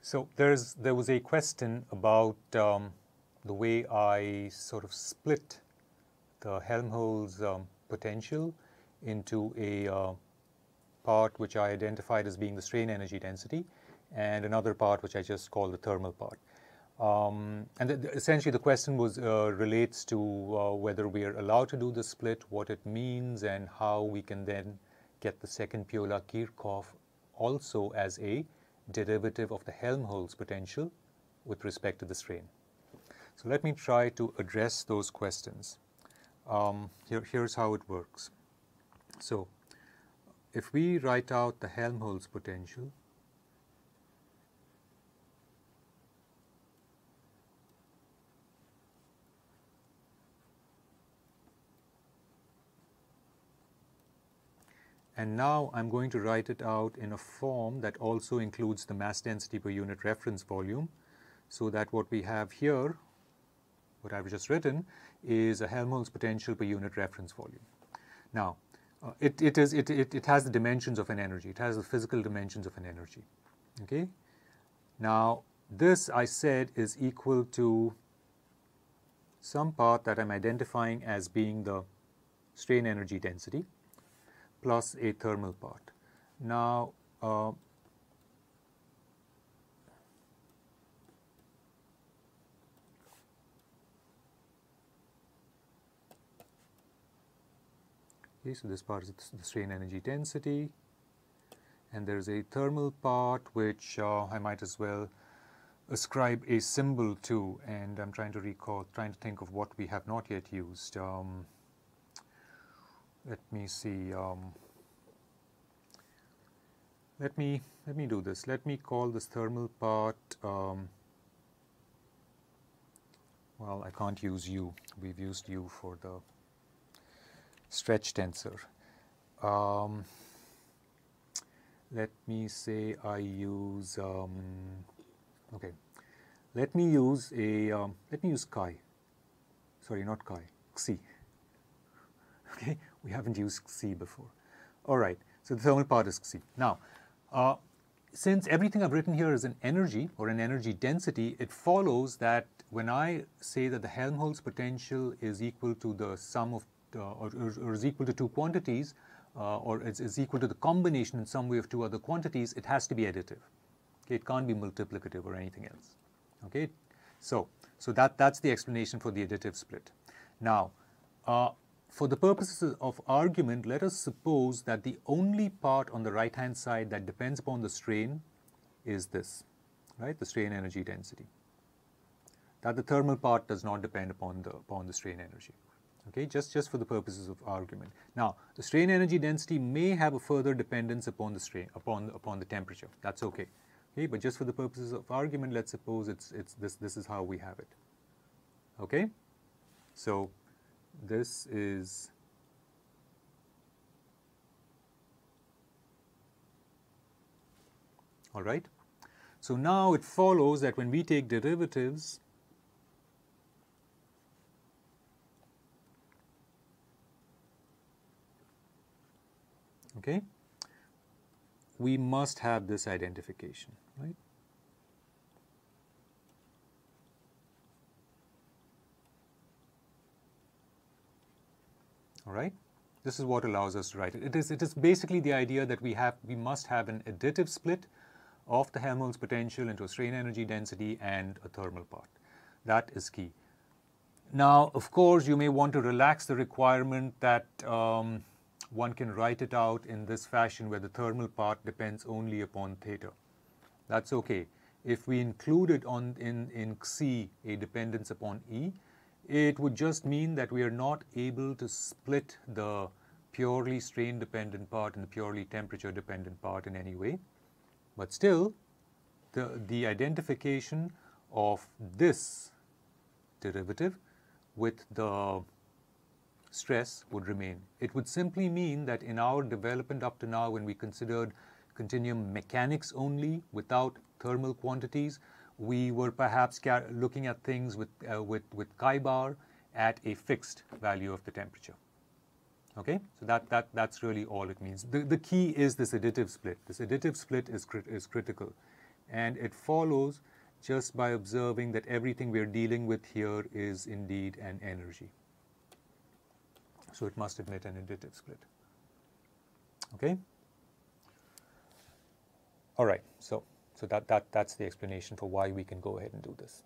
So there was a question about the way I sort of split the Helmholtz potential into a part which I identified as being the strain energy density and another part which I just call the thermal part. Essentially the question was relates to whether we are allowed to do the split, what it means, and how we can then get the second Piola-Kirchhoff also as a derivative of the Helmholtz potential with respect to the strain. So let me try to address those questions. Here's how it works. So if we write out the Helmholtz potential, and now I'm going to write it out in a form that also includes the mass density per unit reference volume, so that what we have here, what I've just written, is a Helmholtz potential per unit reference volume. Now, it has the dimensions of an energy. It has the physical dimensions of an energy. Okay. Now, this I said is equal to some part that I'm identifying as being the strain energy density plus a thermal part. Now, okay, so this part is the strain energy density, and there is a thermal part which I might as well ascribe a symbol to, and I'm trying to think of what we have not yet used. Let me see. Let me do this. Let me call this thermal part. Well, I can't use U. We've used U for the stretch tensor. Let me say I use. Okay. Let me use chi. Sorry, not chi. Xi. Okay. We haven't used Xi before. All right, so the thermal part is Xi. Now, since everything I've written here is an energy or an energy density, it follows that when I say that the Helmholtz potential is equal to the sum of, or is equal to two quantities, or is equal to the combination in some way of two other quantities, it has to be additive. Okay, it can't be multiplicative or anything else. Okay, so that's the explanation for the additive split. Now, for the purposes of argument, let us suppose that the only part on the right-hand side that depends upon the strain is this, right? The strain energy density. That the thermal part does not depend upon the strain energy. Okay, just for the purposes of argument. Now, the strain energy density may have a further dependence upon the strain, upon the temperature. That's okay. Okay, but just for the purposes of argument, let's suppose this is how we have it. Okay, so this is all right. So now it follows that when we take derivatives, okay, we must have this identification, right? All right, this is what allows us to write it. It is basically the idea that we must have an additive split of the Helmholtz potential into a strain energy density and a thermal part. That is key. Now, of course, you may want to relax the requirement that one can write it out in this fashion where the thermal part depends only upon theta. That's okay. If we included in Xi a dependence upon E, it would just mean that we are not able to split the purely strain-dependent part and the purely temperature-dependent part in any way. But still, the identification of this derivative with the stress would remain. It would simply mean that in our development up to now, when we considered continuum mechanics only without thermal quantities, we were perhaps looking at things with chi bar at a fixed value of the temperature. Okay, so that's really all it means. The key is this additive split. This additive split is critical, and it follows just by observing that everything we're dealing with here is indeed an energy. So it must admit an additive split. Okay? All right, so that's the explanation for why we can go ahead and do this.